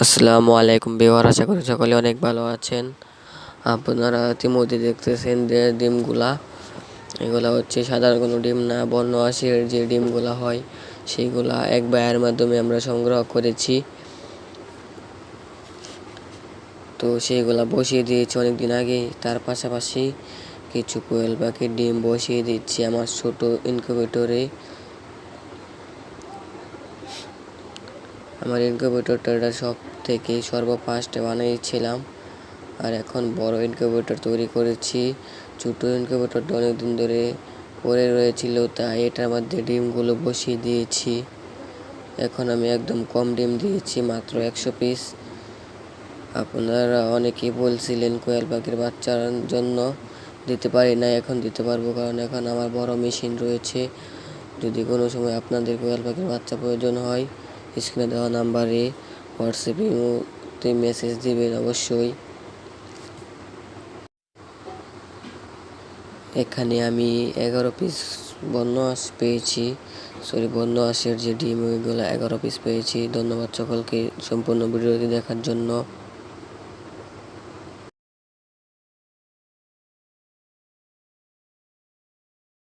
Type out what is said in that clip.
আসসালামু আলাইকুম ভিউয়ার, আশা করি সকলে অনেক ভালো আছেন। আপনারা ইতিমধ্যে দেখতেছেন যে ডিমগুলা, এগুলা হচ্ছে সাধারণ কোনো ডিম না, বন্য হাঁসের যে ডিমগুলা হয় সেইগুলা এক ভাইয়ের মাধ্যমে আমরা সংগ্রহ করেছি। তো সেইগুলা বসিয়ে দিয়েছি অনেকদিন আগেই। তার পাশাপাশি কিছু কোয়েল পাখির ডিম বসিয়ে দিচ্ছি আমার ছোট ইনকিউবেটরে। আমার ইনকিউবেটরটা সব থেকে ফার্স্টে বানিয়েছিলাম, আর এখন বড় ইনকিউবেটর তৈরি করেছি। ছোটো ইনকিউবেটরটা অনেকদিন ধরে পড়ে রয়েছিল, তাই এটার মধ্যে ডিমগুলো বসিয়ে দিয়েছি। এখন আমি একদম কম ডিম দিয়েছি, মাত্র 100 পিস। আপনারা অনেকেই বলছিলেন কোয়েল পাখির বাচ্চার জন্য দিতে পারি না, এখন দিতে পারবো, কারণ এখন আমার বড় মেশিন রয়েছে। যদি কোনো সময় আপনাদের কোয়েল পাখির বাচ্চা প্রয়োজন হয়, স্ক্রিনে দেওয়া নাম্বারে হোয়াটসঅ্যাপে মেসেজ দিবেন অবশ্যই। এখানে আমি 11 পিস বন্য হাঁস পেয়েছি, বন্য হাঁসের যে ডিম ওইগুলো 11 পিস পেয়েছি। ধন্যবাদ সকলকে সম্পূর্ণ ভিডিওটি দেখার জন্য।